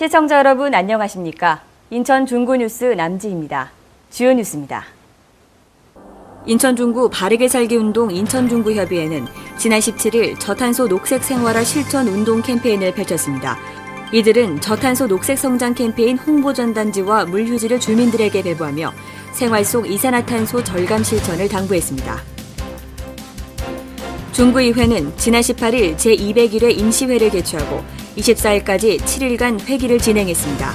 시청자 여러분 안녕하십니까? 인천 중구 뉴스 남지입니다. 주요 뉴스입니다. 인천 중구 바르게 살기 운동 인천 중구 협의회는 지난 17일 저탄소 녹색 생활화 실천 운동 캠페인을 펼쳤습니다. 이들은 저탄소 녹색 성장 캠페인 홍보 전단지와 물휴지를 주민들에게 배부하며 생활 속 이산화탄소 절감 실천을 당부했습니다. 중구의회는 지난 18일 제201회 임시회를 개최하고 24일까지 7일간 회기를 진행했습니다.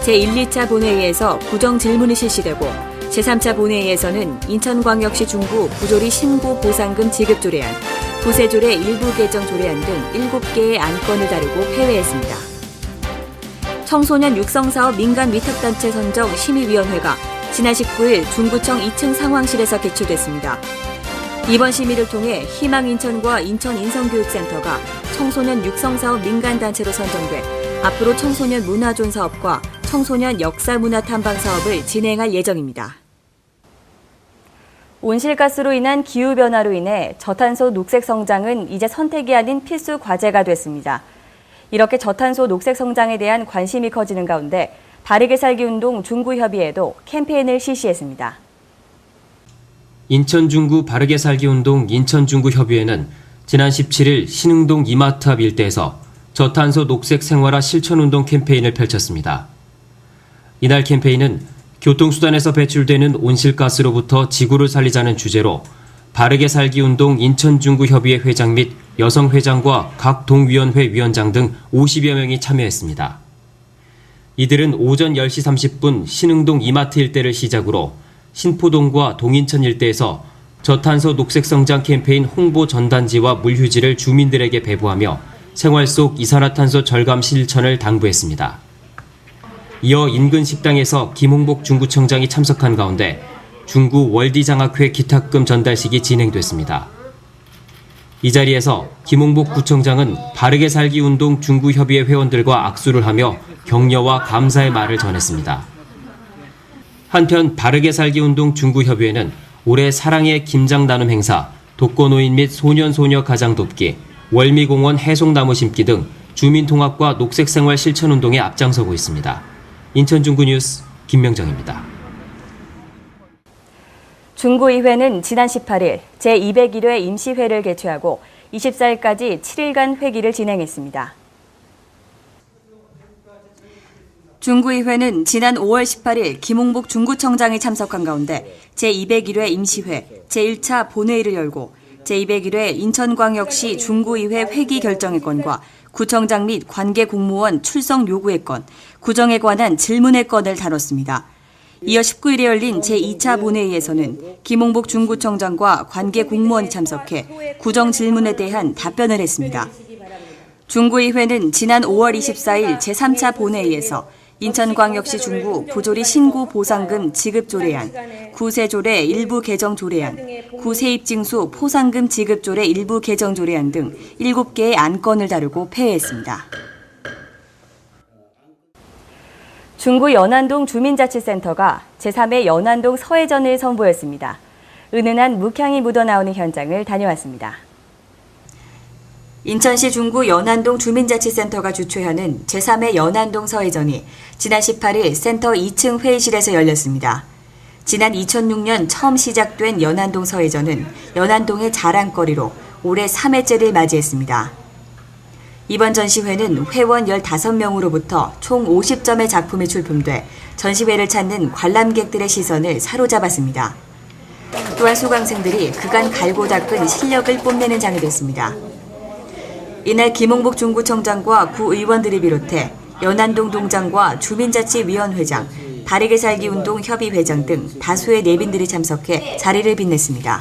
제1, 2차 본회의에서 구정 질문이 실시되고 제3차 본회의에서는 인천광역시 중구 부조리 신고 보상금 지급 조례안, 구세조례 일부 개정 조례안 등 7개의 안건을 다루고 폐회했습니다. 청소년 육성사업 민간 위탁단체 선정 심의위원회가 지난 19일 중구청 2층 상황실에서 개최됐습니다. 이번 심의를 통해 희망인천과 인천인성교육센터가 청소년 육성사업 민간단체로 선정돼 앞으로 청소년 문화존 사업과 청소년 역사문화탐방 사업을 진행할 예정입니다. 온실가스로 인한 기후변화로 인해 저탄소 녹색 성장은 이제 선택이 아닌 필수 과제가 됐습니다. 이렇게 저탄소 녹색 성장에 대한 관심이 커지는 가운데 바르게 살기 운동 중구협의회도 캠페인을 실시했습니다. 인천 중구 바르게 살기 운동 인천 중구 협의회는 지난 17일 신흥동 이마트 앞 일대에서 저탄소 녹색 생활화 실천 운동 캠페인을 펼쳤습니다. 이날 캠페인은 교통수단에서 배출되는 온실가스로부터 지구를 살리자는 주제로 바르게 살기 운동 인천 중구 협의회 회장 및 여성회장과 각 동위원회 위원장 등 50여 명이 참여했습니다. 이들은 오전 10시 30분 신흥동 이마트 일대를 시작으로 신포동과 동인천 일대에서 저탄소 녹색 성장 캠페인 홍보 전단지와 물휴지를 주민들에게 배부하며 생활 속 이산화탄소 절감 실천을 당부했습니다. 이어 인근 식당에서 김홍복 중구청장이 참석한 가운데 중구 월디장학회 기탁금 전달식이 진행됐습니다. 이 자리에서 김홍복 구청장은 바르게 살기 운동 중구협의회 회원들과 악수를 하며 격려와 감사의 말을 전했습니다. 한편 바르게 살기 운동 중구협의회는 올해 사랑의 김장 나눔 행사, 독거노인 및 소년소녀 가장 돕기, 월미공원 해송나무 심기 등 주민통합과 녹색생활 실천운동에 앞장서고 있습니다. 인천 중구 뉴스 김명정입니다. 중구의회는 지난 18일 제201회 임시회를 개최하고 24일까지 7일간 회기를 진행했습니다. 중구의회는 지난 5월 18일 김홍복 중구청장이 참석한 가운데 제201회 임시회, 제1차 본회의를 열고 제201회 인천광역시 중구의회 회기 결정의 건과 구청장 및 관계 공무원 출석 요구의 건, 구정에 관한 질문의 건을 다뤘습니다. 이어 19일에 열린 제2차 본회의에서는 김홍복 중구청장과 관계 공무원이 참석해 구정 질문에 대한 답변을 했습니다. 중구의회는 지난 5월 24일 제3차 본회의에서 인천광역시 중구 부조리 신고 보상금 지급 조례안, 구세조례 일부 개정 조례안, 구세입징수 포상금 지급 조례 일부 개정 조례안 등 7개의 안건을 다루고 폐회했습니다. 중구 연안동 주민자치센터가 제3회 연안동 서해전을 선보였습니다. 은은한 묵향이 묻어나오는 현장을 다녀왔습니다. 인천시 중구 연안동 주민자치센터가 주최하는 제3회 연안동 서해전이 지난 18일 센터 2층 회의실에서 열렸습니다. 지난 2006년 처음 시작된 연안동 서해전은 연안동의 자랑거리로 올해 3회째를 맞이했습니다. 이번 전시회는 회원 15명으로부터 총 50점의 작품이 출품돼 전시회를 찾는 관람객들의 시선을 사로잡았습니다. 또한 수강생들이 그간 갈고 닦은 실력을 뽐내는 장이 됐습니다. 이날 김홍복 중구청장과 구의원들을 비롯해 연안동 동장과 주민자치위원회장, 바르게 살기 운동 협의회장 등 다수의 내빈들이 참석해 자리를 빛냈습니다.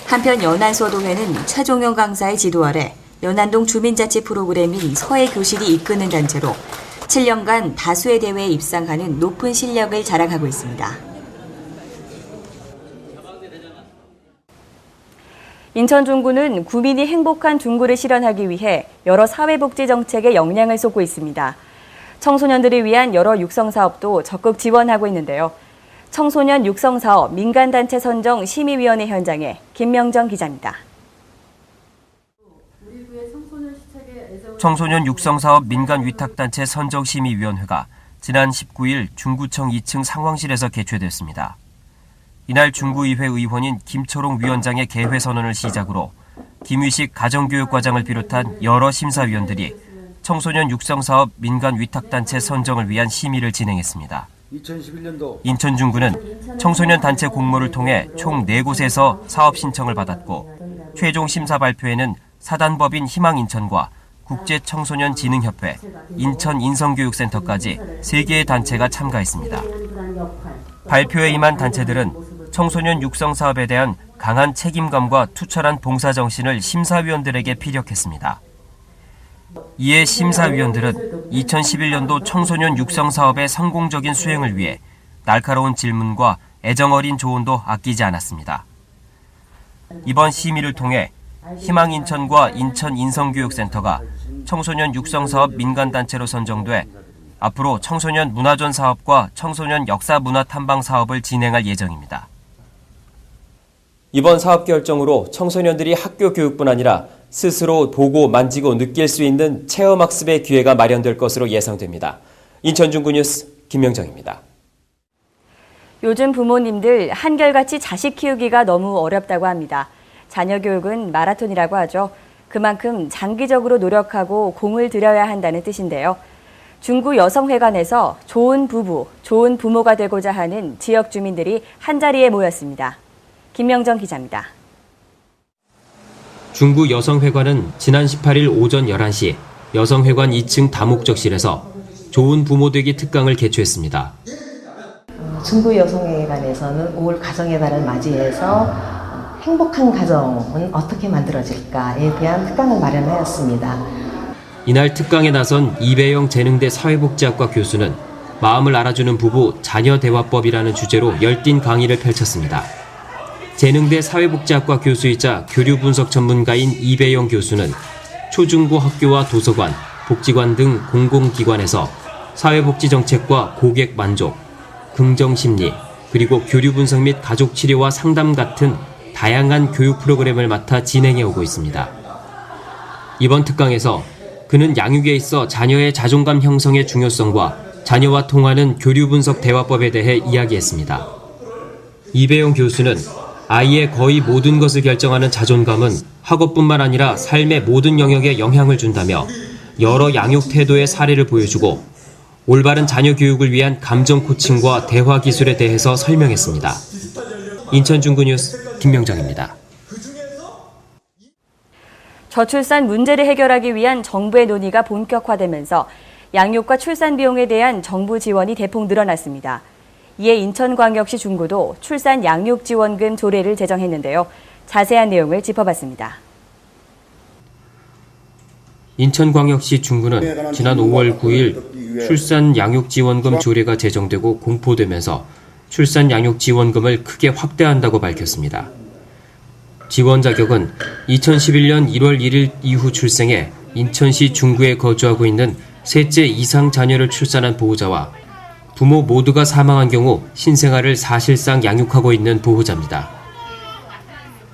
한편 연안서도회는 최종영 강사의 지도 아래 연안동 주민자치 프로그램인 서해교실이 이끄는 단체로 7년간 다수의 대회에 입상하는 높은 실력을 자랑하고 있습니다. 인천 중구는 구민이 행복한 중구를 실현하기 위해 여러 사회복지 정책에 영향을 쏟고 있습니다. 청소년들을 위한 여러 육성사업도 적극 지원하고 있는데요. 청소년 육성사업 민간단체 선정 심의위원회 현장에 김명정 기자입니다. 우리 구의 청소년 시책에 애정을 청소년 육성사업 민간위탁단체 선정심의위원회가 지난 19일 중구청 2층 상황실에서 개최됐습니다. 이날 중구의회 의원인 김초롱 위원장의 개회 선언을 시작으로 김위식 가정교육과장을 비롯한 여러 심사위원들이 청소년 육성사업 민간위탁단체 선정을 위한 심의를 진행했습니다. 인천중구는 청소년 단체 공모를 통해 총 4곳에서 사업 신청을 받았고 최종 심사 발표에는 사단법인 희망인천과 국제청소년진흥협회, 인천인성교육센터까지 3개의 단체가 참가했습니다. 발표에 임한 단체들은 청소년 육성 사업에 대한 강한 책임감과 투철한 봉사정신을 심사위원들에게 피력했습니다. 이에 심사위원들은 2011년도 청소년 육성 사업의 성공적인 수행을 위해 날카로운 질문과 애정어린 조언도 아끼지 않았습니다. 이번 심의를 통해 희망인천과 인천인성교육센터가 청소년 육성사업 민간단체로 선정돼 앞으로 청소년 문화존 사업과 청소년 역사문화 탐방 사업을 진행할 예정입니다. 이번 사업 결정으로 청소년들이 학교 교육뿐 아니라 스스로 보고 만지고 느낄 수 있는 체험학습의 기회가 마련될 것으로 예상됩니다. 인천중구 뉴스 김명정입니다. 요즘 부모님들 한결같이 자식 키우기가 너무 어렵다고 합니다. 자녀 교육은 마라톤이라고 하죠. 그만큼 장기적으로 노력하고 공을 들여야 한다는 뜻인데요. 중구 여성회관에서 좋은 부부, 좋은 부모가 되고자 하는 지역 주민들이 한자리에 모였습니다. 김명정 기자입니다. 중구 여성회관은 지난 18일 오전 11시 여성회관 2층 다목적실에서 좋은 부모 되기 특강을 개최했습니다. 중구 여성회관에서는 올 가정의 달을 맞이해서 행복한 가정은 어떻게 만들어질까에 대한 특강을 마련하였습니다. 이날 특강에 나선 이배영 재능대 사회복지학과 교수는 마음을 알아주는 부부 자녀 대화법이라는 주제로 열띤 강의를 펼쳤습니다. 재능대 사회복지학과 교수이자 교류 분석 전문가인 이배영 교수는 초중고 학교와 도서관, 복지관 등 공공기관에서 사회복지 정책과 고객 만족, 긍정 심리, 그리고 교류 분석 및 가족 치료와 상담 같은 다양한 교육 프로그램을 맡아 진행해 오고 있습니다. 이번 특강에서 그는 양육에 있어 자녀의 자존감 형성의 중요성과 자녀와 통하는 교류 분석 대화법에 대해 이야기했습니다. 이배용 교수는 아이의 거의 모든 것을 결정하는 자존감은 학업뿐만 아니라 삶의 모든 영역에 영향을 준다며 여러 양육 태도의 사례를 보여주고 올바른 자녀 교육을 위한 감정 코칭과 대화 기술에 대해서 설명했습니다. 인천중구 뉴스 김명정입니다. 저출산 문제를 해결하기 위한 정부의 논의가 본격화되면서 양육과 출산 비용에 대한 정부 지원이 대폭 늘어났습니다. 이에 인천광역시 중구도 출산 양육 지원금 조례를 제정했는데요. 자세한 내용을 짚어봤습니다. 인천광역시 중구는 지난 5월 9일 출산 양육 지원금 조례가 제정되고 공포되면서 출산 양육 지원금을 크게 확대한다고 밝혔습니다. 지원 자격은 2011년 1월 1일 이후 출생해 인천시 중구에 거주하고 있는 셋째 이상 자녀를 출산한 보호자와 부모 모두가 사망한 경우 신생아를 사실상 양육하고 있는 보호자입니다.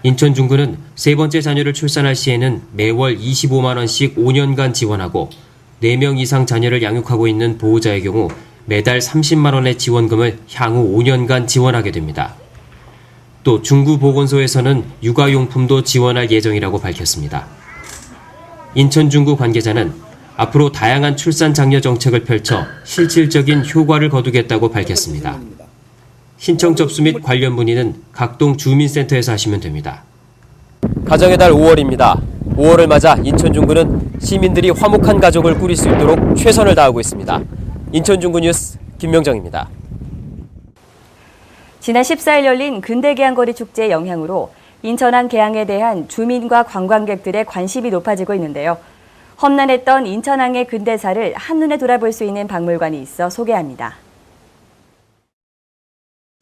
인천 중구는 세 번째 자녀를 출산할 시에는 매월 25만 원씩 5년간 지원하고 4명 이상 자녀를 양육하고 있는 보호자의 경우 매달 30만 원의 지원금을 향후 5년간 지원하게 됩니다. 또 중구보건소에서는 육아용품도 지원할 예정이라고 밝혔습니다. 인천중구 관계자는 앞으로 다양한 출산 장려 정책을 펼쳐 실질적인 효과를 거두겠다고 밝혔습니다. 신청 접수 및 관련 문의는 각동 주민센터에서 하시면 됩니다. 가정의 달 5월입니다. 5월을 맞아 인천중구는 시민들이 화목한 가족을 꾸릴 수 있도록 최선을 다하고 있습니다. 인천중구 뉴스 김명정입니다. 지난 14일 열린 근대계양거리 축제의 영향으로 인천항 개항에 대한 주민과 관광객들의 관심이 높아지고 있는데요. 험난했던 인천항의 근대사를 한눈에 돌아볼 수 있는 박물관이 있어 소개합니다.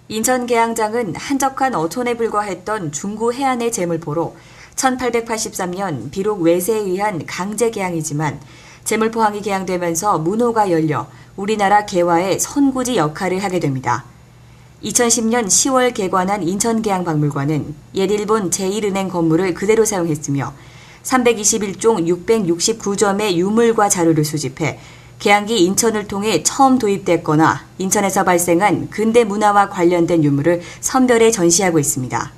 인천계양장은 한적한 어촌에 불과했던 중구 해안의 제물포로 1883년 비록 외세에 의한 강제 개항이지만 제물포항이 개항되면서 문호가 열려 우리나라 개화의 선구지 역할을 하게 됩니다. 2010년 10월 개관한 인천계양박물관은 옛일본 제1은행 건물을 그대로 사용했으며 321종 669점의 유물과 자료를 수집해 계양기 인천을 통해 처음 도입됐거나 인천에서 발생한 근대 문화와 관련된 유물을 선별해 전시하고 있습니다.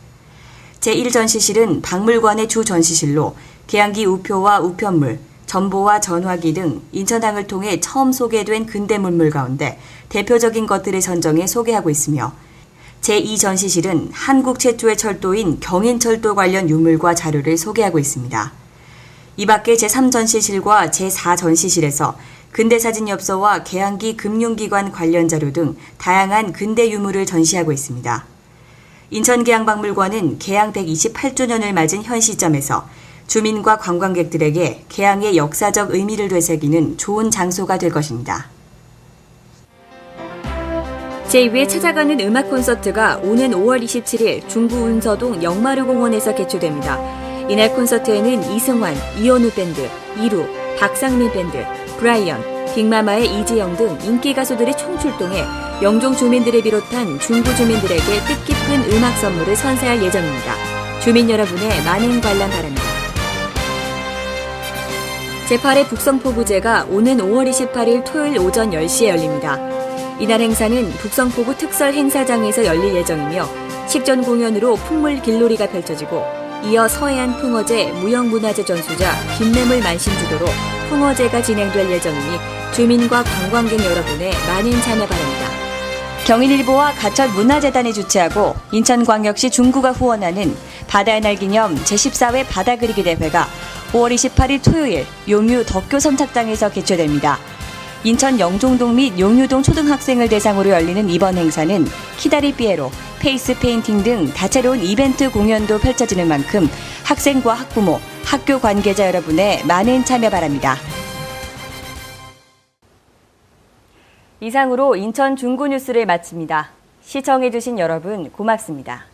제1전시실은 박물관의 주 전시실로 계양기 우표와 우편물, 전보와 전화기 등 인천항을 통해 처음 소개된 근대 문물 가운데 대표적인 것들을 선정해 소개하고 있으며 제2전시실은 한국 최초의 철도인 경인철도 관련 유물과 자료를 소개하고 있습니다. 이 밖에 제3전시실과 제4전시실에서 근대사진엽서와 계양기 금융기관 관련 자료 등 다양한 근대 유물을 전시하고 있습니다. 인천계양박물관은 계양 128주년을 맞은 현 시점에서 주민과 관광객들에게 계양의 역사적 의미를 되새기는 좋은 장소가 될 것입니다. 제2회 찾아가는 음악 콘서트가 오는 5월 27일 중구 운서동 영마루 공원에서 개최됩니다. 이날 콘서트에는 이승환, 이현우 밴드, 이루, 박상민 밴드, 브라이언, 빅마마의 이지영 등 인기 가수들이 총출동해 영종 주민들을 비롯한 중구 주민들에게 뜻깊은 음악 선물을 선사할 예정입니다. 주민 여러분의 많은 관람 바랍니다. 제8회 북성포구제가 오는 5월 28일 토요일 오전 10시에 열립니다. 이날 행사는 북성포구 특설 행사장에서 열릴 예정이며 식전 공연으로 풍물 길놀이가 펼쳐지고 이어 서해안 풍어제 무형문화재 전수자 김매물 만신주도로 풍어제가 진행될 예정이니 주민과 관광객 여러분의 많은 참여 바랍니다. 경인일보와 가철문화재단이 주최하고 인천광역시 중구가 후원하는 바다의 날 기념 제14회 바다 그리기 대회가 5월 28일 토요일 용유 덕교 선착장에서 개최됩니다. 인천 영종동 및 용유동 초등학생을 대상으로 열리는 이번 행사는 키다리 삐에로, 페이스 페인팅 등 다채로운 이벤트 공연도 펼쳐지는 만큼 학생과 학부모, 학교 관계자 여러분의 많은 참여 바랍니다. 이상으로 인천 중구 뉴스를 마칩니다. 시청해주신 여러분 고맙습니다.